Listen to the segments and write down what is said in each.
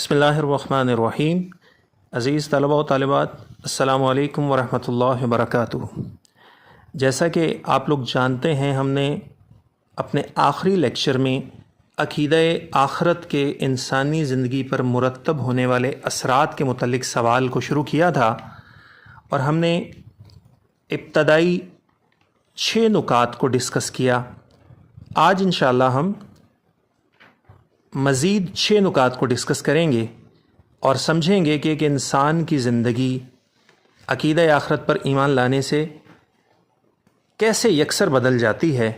بسم اللہ الرحمن الرحیم۔ عزیز طلبہ و طالبات، السلام علیکم ورحمۃ اللہ وبرکاتہ۔ جیسا کہ آپ لوگ جانتے ہیں، ہم نے اپنے آخری لیکچر میں عقیدہ آخرت کے انسانی زندگی پر مرتب ہونے والے اثرات کے متعلق سوال کو شروع کیا تھا، اور ہم نے ابتدائی 6 نکات کو ڈسکس کیا۔ آج انشاءاللہ ہم مزید 6 نکات کو ڈسکس کریں گے اور سمجھیں گے کہ ایک انسان کی زندگی عقیدہ آخرت پر ایمان لانے سے کیسے یکسر بدل جاتی ہے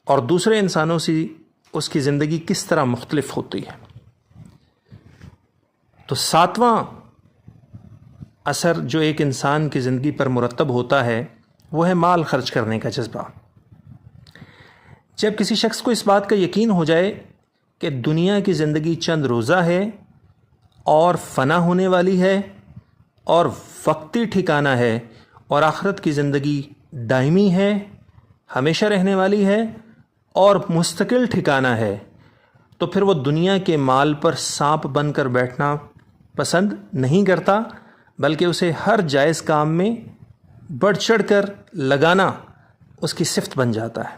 اور دوسرے انسانوں سے اس کی زندگی کس طرح مختلف ہوتی ہے۔ تو 7واں اثر جو ایک انسان کی زندگی پر مرتب ہوتا ہے وہ ہے مال خرچ کرنے کا جذبہ۔ جب کسی شخص کو اس بات کا یقین ہو جائے کہ دنیا کی زندگی چند روزہ ہے اور فنا ہونے والی ہے اور وقتی ٹھکانہ ہے، اور آخرت کی زندگی دائمی ہے، ہمیشہ رہنے والی ہے اور مستقل ٹھکانہ ہے، تو پھر وہ دنیا کے مال پر سانپ بن کر بیٹھنا پسند نہیں کرتا، بلکہ اسے ہر جائز کام میں بڑھ چڑھ کر لگانا اس کی صفت بن جاتا ہے۔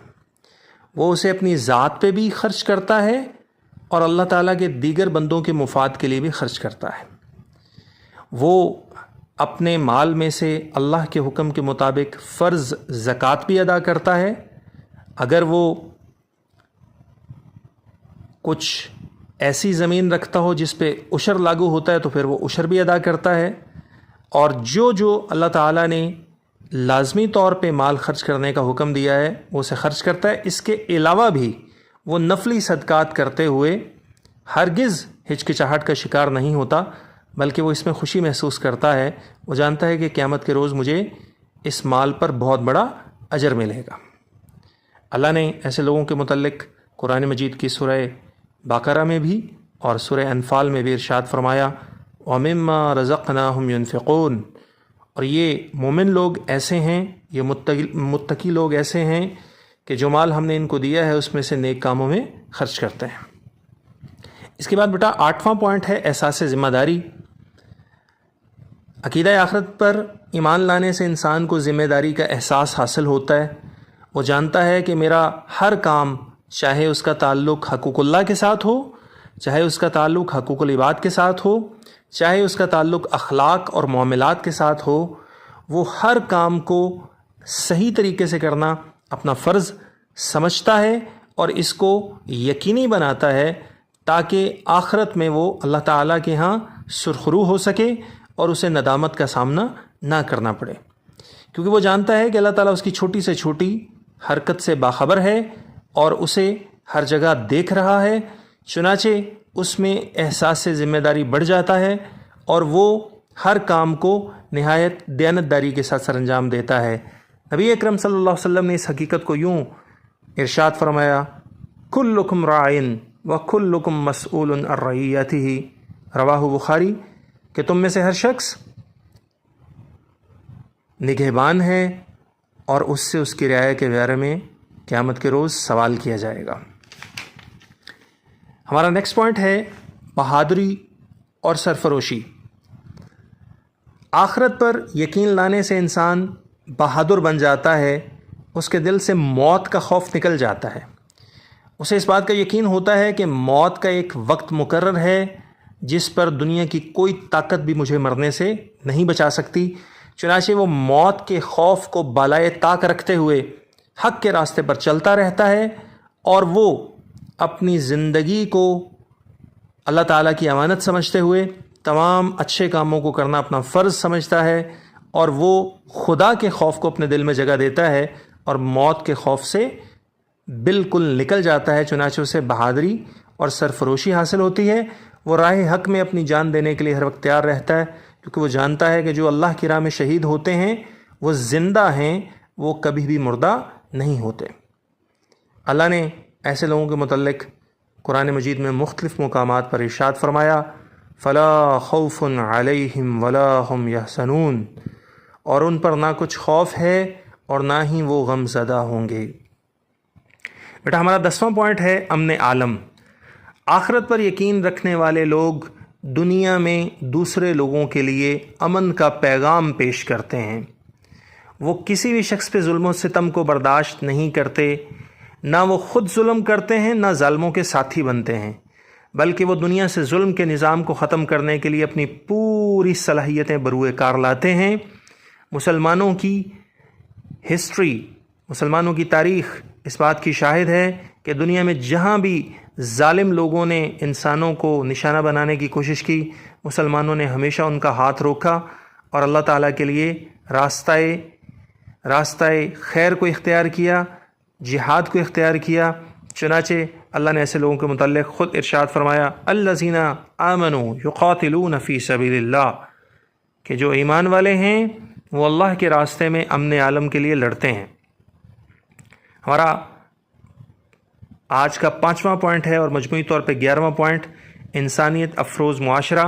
وہ اسے اپنی ذات پہ بھی خرچ کرتا ہے اور اللہ تعالیٰ کے دیگر بندوں کے مفاد کے لیے بھی خرچ کرتا ہے۔ وہ اپنے مال میں سے اللہ کے حکم کے مطابق فرض زکوٰۃ بھی ادا کرتا ہے۔ اگر وہ کچھ ایسی زمین رکھتا ہو جس پہ عشر لاگو ہوتا ہے تو پھر وہ عشر بھی ادا کرتا ہے، اور جو اللہ تعالیٰ نے لازمی طور پہ مال خرچ کرنے کا حکم دیا ہے وہ اسے خرچ کرتا ہے۔ اس کے علاوہ بھی وہ نفلی صدقات کرتے ہوئے ہرگز ہچکچاہٹ کا شکار نہیں ہوتا، بلکہ وہ اس میں خوشی محسوس کرتا ہے۔ وہ جانتا ہے کہ قیامت کے روز مجھے اس مال پر بہت بڑا اجر ملے گا۔ اللہ نے ایسے لوگوں کے متعلق قرآن مجید کی سورہ بقرہ میں بھی اور سورہ انفال میں بھی ارشاد فرمایا، وَمِمَّا رَزَقْنَاهُمْ يُنْفِقُونَ، اور یہ مومن لوگ ایسے ہیں، یہ متقی لوگ ایسے ہیں کہ جو مال ہم نے ان کو دیا ہے اس میں سے نیک کاموں میں خرچ کرتے ہیں۔ اس کے بعد بیٹا 8واں پوائنٹ ہے احساس ذمہ داری۔ عقیدہ آخرت پر ایمان لانے سے انسان کو ذمہ داری کا احساس حاصل ہوتا ہے۔ وہ جانتا ہے کہ میرا ہر کام، چاہے اس کا تعلق حقوق اللہ کے ساتھ ہو، چاہے اس کا تعلق حقوق العباد کے ساتھ ہو، چاہے اس کا تعلق اخلاق اور معاملات کے ساتھ ہو، وہ ہر کام کو صحیح طریقے سے کرنا اپنا فرض سمجھتا ہے اور اس کو یقینی بناتا ہے تاکہ آخرت میں وہ اللہ تعالیٰ کے ہاں سرخرو ہو سکے اور اسے ندامت کا سامنا نہ کرنا پڑے، کیونکہ وہ جانتا ہے کہ اللہ تعالیٰ اس کی چھوٹی سے چھوٹی حرکت سے باخبر ہے اور اسے ہر جگہ دیکھ رہا ہے۔ چنانچہ اس میں احساس سے ذمہ داری بڑھ جاتا ہے اور وہ ہر کام کو نہایت دیانتداری کے ساتھ سر انجام دیتا ہے۔ نبی اکرم صلی اللہ علیہ وسلم نے اس حقیقت کو یوں ارشاد فرمایا، کلکم راعٍ وکلکم مسئول عن رعیتہ، رواہ بخاری، کہ تم میں سے ہر شخص نگہبان ہے اور اس سے اس کی رعایا کے بارے میں قیامت کے روز سوال کیا جائے گا۔ ہمارا نیکسٹ پوائنٹ ہے بہادری اور سرفروشی۔ آخرت پر یقین لانے سے انسان بہادر بن جاتا ہے، اس کے دل سے موت کا خوف نکل جاتا ہے۔ اسے اس بات کا یقین ہوتا ہے کہ موت کا ایک وقت مقرر ہے جس پر دنیا کی کوئی طاقت بھی مجھے مرنے سے نہیں بچا سکتی۔ چنانچہ وہ موت کے خوف کو بالائے طاق رکھتے ہوئے حق کے راستے پر چلتا رہتا ہے، اور وہ اپنی زندگی کو اللہ تعالیٰ کی امانت سمجھتے ہوئے تمام اچھے کاموں کو کرنا اپنا فرض سمجھتا ہے، اور وہ خدا کے خوف کو اپنے دل میں جگہ دیتا ہے اور موت کے خوف سے بالکل نکل جاتا ہے۔ چنانچہ اسے بہادری اور سرفروشی حاصل ہوتی ہے۔ وہ راہ حق میں اپنی جان دینے کے لیے ہر وقت تیار رہتا ہے، کیونکہ وہ جانتا ہے کہ جو اللہ کی راہ میں شہید ہوتے ہیں وہ زندہ ہیں، وہ کبھی بھی مردہ نہیں ہوتے۔ اللہ نے ایسے لوگوں کے متعلق قرآن مجید میں مختلف مقامات پر ارشاد فرمایا، فلا خوف علیہم ولا هم یحزنون، اور ان پر نہ کچھ خوف ہے اور نہ ہی وہ غم زدہ ہوں گے۔ بیٹا ہمارا 10واں پوائنٹ ہے امن عالم۔ آخرت پر یقین رکھنے والے لوگ دنیا میں دوسرے لوگوں کے لیے امن کا پیغام پیش کرتے ہیں۔ وہ کسی بھی شخص پہ ظلم و ستم کو برداشت نہیں کرتے، نہ وہ خود ظلم کرتے ہیں، نہ ظالموں کے ساتھی بنتے ہیں، بلکہ وہ دنیا سے ظلم کے نظام کو ختم کرنے کے لیے اپنی پوری صلاحیتیں بروئے کار لاتے ہیں۔ مسلمانوں کی ہسٹری، مسلمانوں کی تاریخ اس بات کی شاہد ہے کہ دنیا میں جہاں بھی ظالم لوگوں نے انسانوں کو نشانہ بنانے کی کوشش کی، مسلمانوں نے ہمیشہ ان کا ہاتھ روکا اور اللہ تعالیٰ کے لیے راستہ خیر کو اختیار کیا، جہاد کو اختیار کیا۔ چنانچہ اللہ نے ایسے لوگوں کے متعلق خود ارشاد فرمایا، الذین آمنوا یقاتلون فی سبیل اللہ، کہ جو ایمان والے ہیں وہ اللہ کے راستے میں امن عالم کے لیے لڑتے ہیں۔ ہمارا آج کا 5واں پوائنٹ ہے اور مجموعی طور پہ 11واں پوائنٹ، انسانیت افروز معاشرہ۔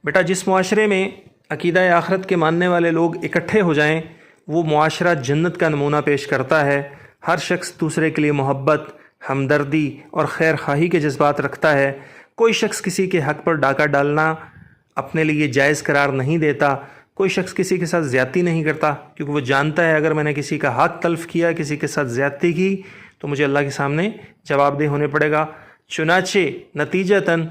بیٹا، جس معاشرے میں عقیدہ آخرت کے ماننے والے لوگ اکٹھے ہو جائیں، وہ معاشرہ جنت کا نمونہ پیش کرتا ہے۔ ہر شخص دوسرے کے لیے محبت، ہمدردی اور خیر خواہی کے جذبات رکھتا ہے۔ کوئی شخص کسی کے حق پر ڈاکہ ڈالنا اپنے لیے جائز قرار نہیں دیتا۔ کوئی شخص کسی کے ساتھ زیادتی نہیں کرتا، کیونکہ وہ جانتا ہے اگر میں نے کسی کا حق تلف کیا، کسی کے ساتھ زیادتی کی، تو مجھے اللہ کے سامنے جواب دہ ہونے پڑے گا۔ چنانچہ نتیجتاً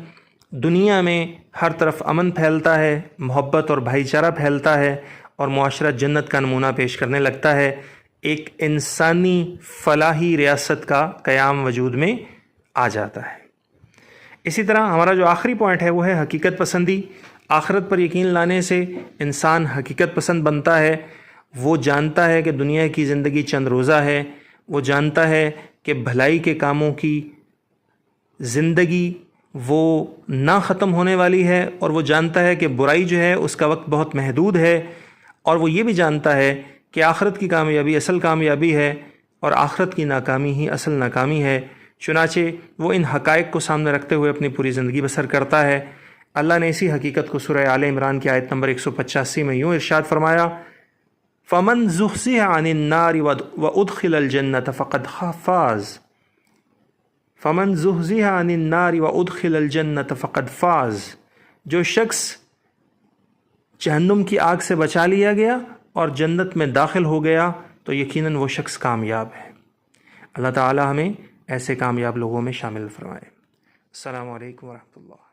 دنیا میں ہر طرف امن پھیلتا ہے، محبت اور بھائی چارہ پھیلتا ہے، اور معاشرہ جنت کا نمونہ پیش کرنے لگتا ہے۔ ایک انسانی فلاحی ریاست کا قیام وجود میں آ جاتا ہے۔ اسی طرح ہمارا جو آخری پوائنٹ ہے وہ ہے حقیقت پسندی۔ آخرت پر یقین لانے سے انسان حقیقت پسند بنتا ہے۔ وہ جانتا ہے کہ دنیا کی زندگی چند روزہ ہے، وہ جانتا ہے کہ بھلائی کے کاموں کی زندگی وہ نہ ختم ہونے والی ہے، اور وہ جانتا ہے کہ برائی جو ہے اس کا وقت بہت محدود ہے، اور وہ یہ بھی جانتا ہے کہ آخرت کی کامیابی اصل کامیابی ہے اور آخرت کی ناکامی ہی اصل ناکامی ہے۔ چنانچہ وہ ان حقائق کو سامنے رکھتے ہوئے اپنی پوری زندگی بسر کرتا ہے۔ اللہ نے اسی حقیقت کو سورہ آل عمران کی آیت نمبر 185 میں یوں ارشاد فرمایا، فَمَنْ زُحْزِحَ عَنِ النَّارِ وَأُدْخِلَ الْجَنَّةَ فَقَدْ فَازَ فَمَنْ زُحْزِحَ عَنِ النَّارِ وَأُدْخِلَ الْجَنَّةَ فَقَدْ فَازَ، جو شخص جہنم کی آگ سے بچا لیا گیا اور جنت میں داخل ہو گیا تو یقیناً وہ شخص کامیاب ہے۔ اللہ تعالی ہمیں ایسے کامیاب لوگوں میں شامل فرمائے۔ السلام علیکم ورحمۃ اللہ۔